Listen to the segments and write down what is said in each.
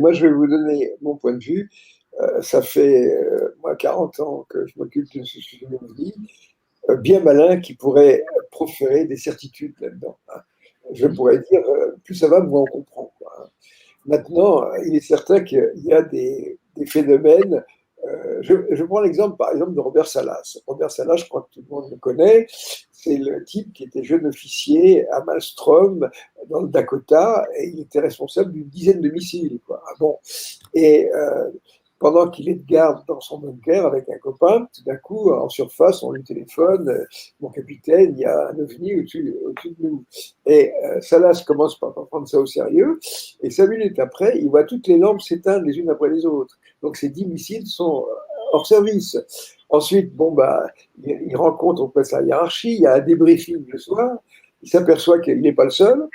Moi, je vais vous donner mon point de vue. Ça fait, moi, 40 ans que je m'occupe de ce sujet de vie. Bien malin qui pourrait proférer des certitudes là-dedans, hein. Je pourrais dire, plus ça va, moins on comprend, quoi, hein. Maintenant, il est certain qu'il y a des phénomènes. Je prends l'exemple, par exemple, de Robert Salas. Robert Salas, je crois que tout le monde le connaît. C'est le type qui était jeune officier à Malmstrom, dans le Dakota, et il était responsable d'une dizaine de missiles, quoi. Ah bon. Et pendant qu'il est de garde dans son bunker avec un copain, tout d'un coup, en surface, on lui téléphone, mon capitaine, il y a un ovni au-dessus de nous. Et Salas commence par prendre ça au sérieux, et 5 minutes après, il voit toutes les lampes s'éteindre les unes après les autres. Donc ces 10 missiles sont hors service. Ensuite, bon, bah, il rencontre, on passe la hiérarchie, il y a un débriefing le soir, il s'aperçoit qu'il n'est pas le seul,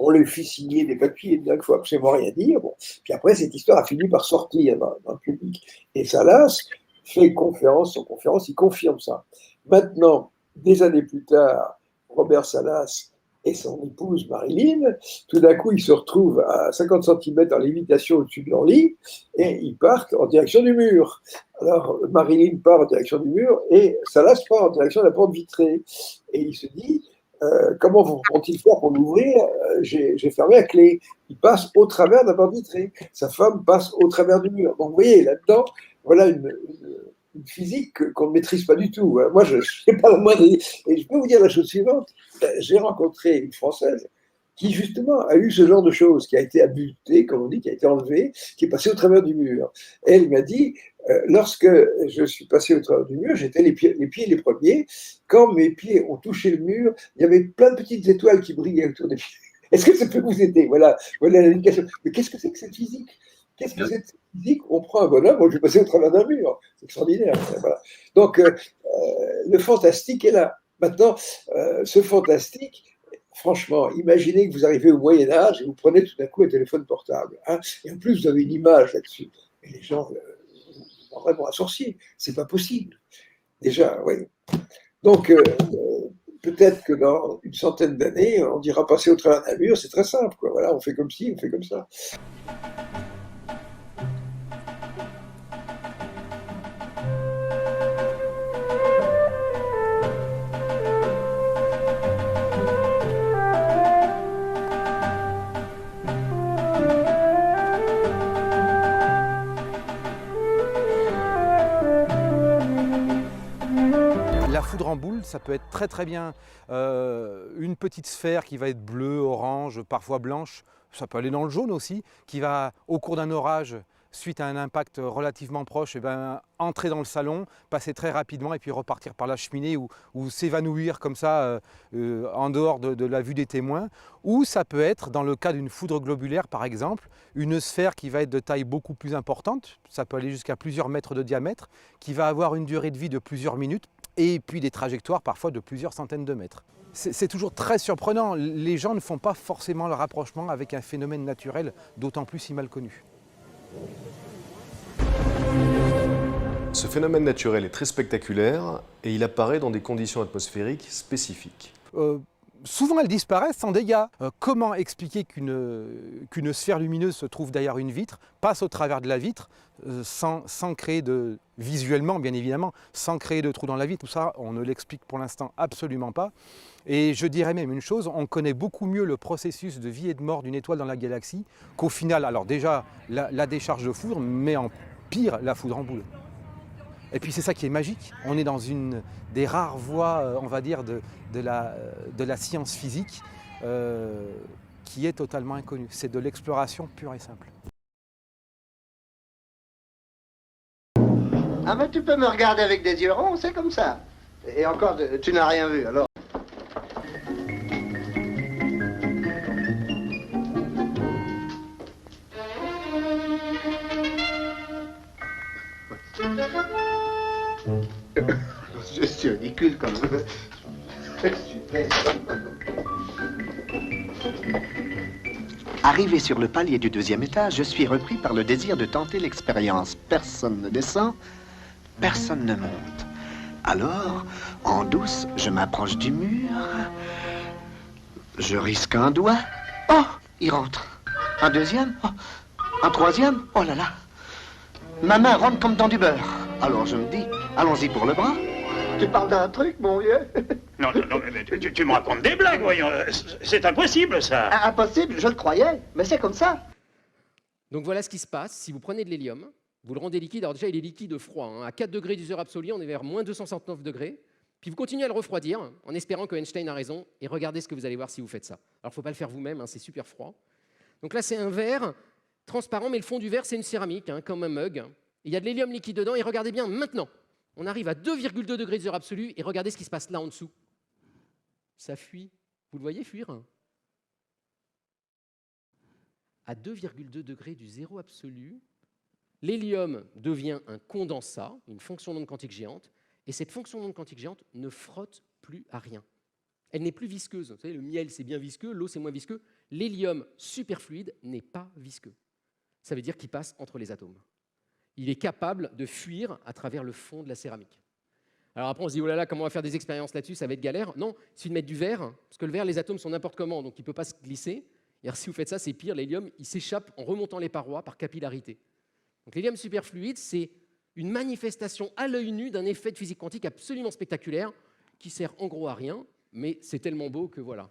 on lui fit signer des papiers, il ne faut absolument rien dire. Bon. Puis après, cette histoire a fini par sortir dans le public. Et Salas fait conférence sur conférence, il confirme ça. Maintenant, des années plus tard, Robert Salas et son épouse Marilyn, tout d'un coup, ils se retrouvent à 50 cm en lévitation au-dessus de leur lit et ils partent en direction du mur. Alors, Marilyn part en direction du mur et Salas part en direction de la porte vitrée. Et il se dit, comment vont-ils faire pour l'ouvrir? J'ai fermé la clé. Il passe au travers de la porte vitrée. Sa femme passe au travers du mur. Donc, vous voyez, là-dedans, voilà une physique qu'on ne maîtrise pas du tout. Moi, je n'ai pas la moindre idée. Et je peux vous dire la chose suivante. J'ai rencontré une Française qui, justement, a eu ce genre de choses, qui a été abutée, comme on dit, qui a été enlevée, qui est passée au travers du mur. Elle m'a dit, lorsque je suis passé au travers du mur, j'étais les pieds les premiers. Quand mes pieds ont touché le mur, il y avait plein de petites étoiles qui brillaient autour des pieds. Est-ce que ça peut vous aider? Voilà l'indication. Mais qu'est-ce que c'est que cette physique? Qu'est-ce que c'est que cette physique? On prend un bonhomme, moi je vais passer au travers d'un mur. C'est extraordinaire. Ça, voilà. Donc, le fantastique est là. Maintenant, ce fantastique, franchement, imaginez que vous arrivez au Moyen-Âge et vous prenez tout d'un coup un téléphone portable, hein, et en plus vous avez une image là-dessus. Et les gens sont vraiment un sorcier. C'est pas possible. Déjà, oui. Donc, peut-être que dans une centaine d'années, on dira passer au travers d'un mur, c'est très simple, quoi. Voilà, on fait comme ci, on fait comme ça. La foudre en boule, ça peut être très très bien une petite sphère qui va être bleue, orange, parfois blanche, ça peut aller dans le jaune aussi, qui va, au cours d'un orage, suite à un impact relativement proche, entrer dans le salon, passer très rapidement et puis repartir par la cheminée ou s'évanouir comme ça en dehors de la vue des témoins. Ou ça peut être, dans le cas d'une foudre globulaire par exemple, une sphère qui va être de taille beaucoup plus importante, ça peut aller jusqu'à plusieurs mètres de diamètre, qui va avoir une durée de vie de plusieurs minutes, et puis des trajectoires parfois de plusieurs centaines de mètres. C'est toujours très surprenant, les gens ne font pas forcément le rapprochement avec un phénomène naturel, d'autant plus si mal connu. Ce phénomène naturel est très spectaculaire et il apparaît dans des conditions atmosphériques spécifiques. Souvent elles disparaissent sans dégâts. Comment expliquer qu'une sphère lumineuse se trouve derrière une vitre, passe au travers de la vitre, sans créer visuellement bien évidemment, sans créer de trou dans la vitre? Tout ça, on ne l'explique pour l'instant absolument pas. Et je dirais même une chose, on connaît beaucoup mieux le processus de vie et de mort d'une étoile dans la galaxie qu'au final, alors déjà la décharge de foudre, mais en pire la foudre en boule. Et puis c'est ça qui est magique, on est dans une des rares voies, on va dire, de la science physique qui est totalement inconnue. C'est de l'exploration pure et simple. Ah ben tu peux me regarder avec des yeux ronds, c'est comme ça. Et encore, tu n'as rien vu, alors... Je suis ridicule comme... Arrivé sur le palier du 2e étage, je suis repris par le désir de tenter l'expérience. Personne ne descend, personne ne monte. Alors, en douce, je m'approche du mur. Je risque un doigt. Oh, il rentre. Un deuxième. Oh, Un troisième? Oh là là. Ma main rentre comme dans du beurre. Alors je me dis, allons-y pour le bras. Tu parles d'un truc, mon vieux? Non, mais tu me racontes des blagues, voyons. C'est impossible, ça. Impossible, je le croyais, mais c'est comme ça. Donc voilà ce qui se passe. Si vous prenez de l'hélium, vous le rendez liquide. Alors déjà, il est liquide froid. Hein. À 4 degrés du zéro absolu, on est vers moins 269 degrés. Puis vous continuez à le refroidir en espérant que Einstein a raison. Et regardez ce que vous allez voir si vous faites ça. Alors il ne faut pas le faire vous-même, hein, c'est super froid. Donc là, c'est un verre transparent, mais le fond du verre, c'est une céramique, hein, comme un mug. Il y a de l'hélium liquide dedans. Et regardez bien maintenant. On arrive à 2,2 degrés du zéro absolu. Et regardez ce qui se passe là en dessous. Ça fuit. Vous le voyez fuir? À 2,2 degrés du zéro absolu, l'hélium devient un condensat, une fonction d'onde quantique géante, et cette fonction d'onde quantique géante ne frotte plus à rien. Elle n'est plus visqueuse. Vous savez, le miel, c'est bien visqueux, l'eau, c'est moins visqueux. L'hélium superfluide n'est pas visqueux. Ça veut dire qu'il passe entre les atomes. Il est capable de fuir à travers le fond de la céramique. Alors après, on se dit, oh là là, comment on va faire des expériences là-dessus? Ça va être galère. Non, il suffit de mettre du verre, parce que le verre, les atomes sont n'importe comment, donc il ne peut pas se glisser. Et alors, si vous faites ça, c'est pire, l'hélium, il s'échappe en remontant les parois par capillarité. Donc l'hélium superfluide, c'est une manifestation à l'œil nu d'un effet de physique quantique absolument spectaculaire qui sert en gros à rien, mais c'est tellement beau que voilà.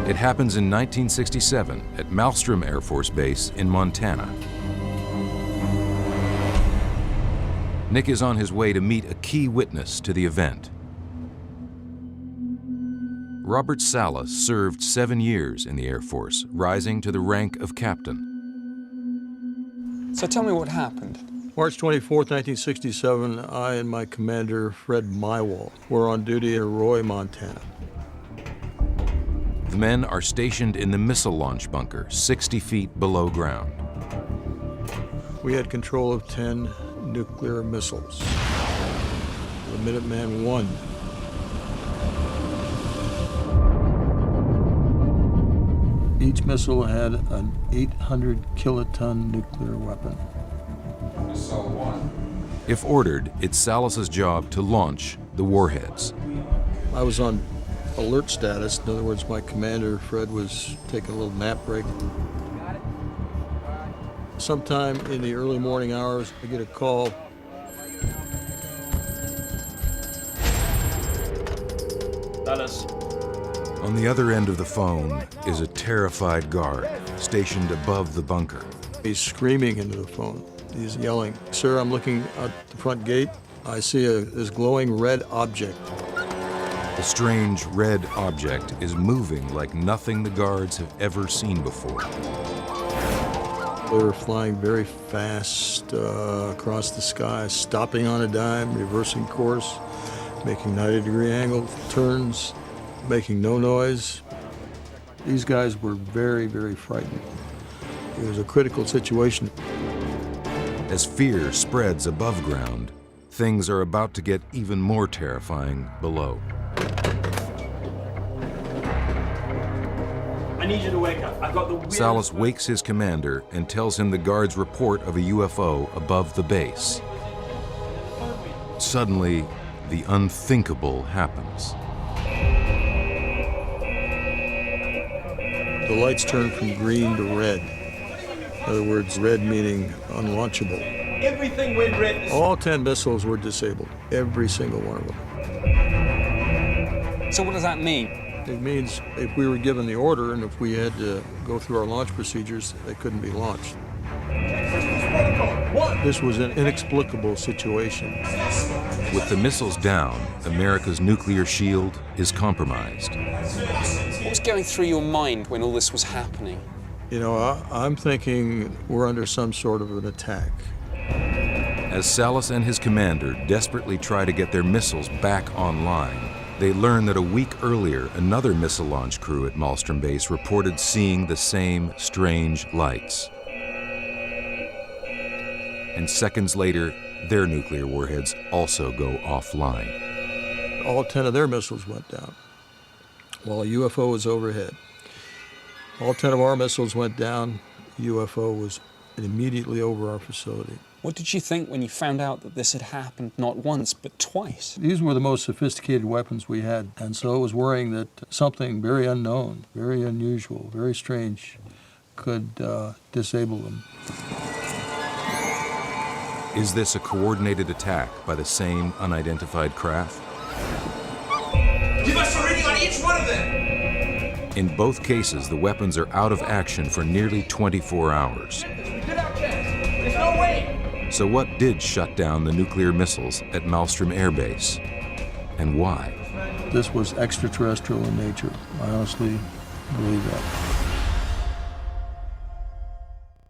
It happens in 1967 at Malmstrom Air Force Base in Montana. Nick is on his way to meet a key witness to the event. Robert Salas served 7 years in the Air Force, rising to the rank of captain. So tell me what happened. March 24, 1967, I and my commander, Fred Mywall, were on duty at Roy, Montana. The men are stationed in the missile launch bunker, 60 feet below ground. We had control of 10 nuclear missiles. The Minuteman I. Each missile had an 800 kiloton nuclear weapon. Missile 1. If ordered, it's Salas's job to launch the warheads. I was on alert status. In other words, my commander, Fred, was taking a little nap break. Sometime in the early morning hours, I get a call. Dallas. On the other end of the phone is a terrified guard stationed above the bunker. He's screaming into the phone. He's yelling, "Sir, I'm looking out the front gate. I see this glowing red object." The strange red object is moving like nothing the guards have ever seen before. They were flying very fast across the sky, stopping on a dime, reversing course, making 90-degree angle turns, making no noise. These guys were very, very frightened. It was a critical situation. As fear spreads above ground, things are about to get even more terrifying below. I need you to wake up. I've got the Salas wakes his commander and tells him the guard's report of a UFO above the base. Suddenly, the unthinkable happens. The lights turned from green to red. In other words, red meaning unlaunchable. Everything went red. All 10 missiles were disabled, every single one of them. So what does that mean? It means if we were given the order and if we had to go through our launch procedures, they couldn't be launched. This was an inexplicable situation. With the missiles down, America's nuclear shield is compromised. What was going through your mind when all this was happening? You know, I'm thinking we're under some sort of an attack. As Salas and his commander desperately try to get their missiles back online, they learn that a week earlier, another missile launch crew at Malmstrom Base reported seeing the same strange lights. And seconds later, their nuclear warheads also go offline. All 10 of their missiles went down while a UFO was overhead. All 10 of our missiles went down. The UFO was immediately over our facility. What did you think when you found out that this had happened not once, but twice? These were the most sophisticated weapons we had, and so it was worrying that something very unknown, very unusual, very strange could disable them. Is this a coordinated attack by the same unidentified craft? Give us a reading on each one of them! In both cases, the weapons are out of action for nearly 24 hours. We did our chance. There's no way! So what did shut down the nuclear missiles at Malmstrom Air Base? And why? This was extraterrestrial in nature. I honestly believe that.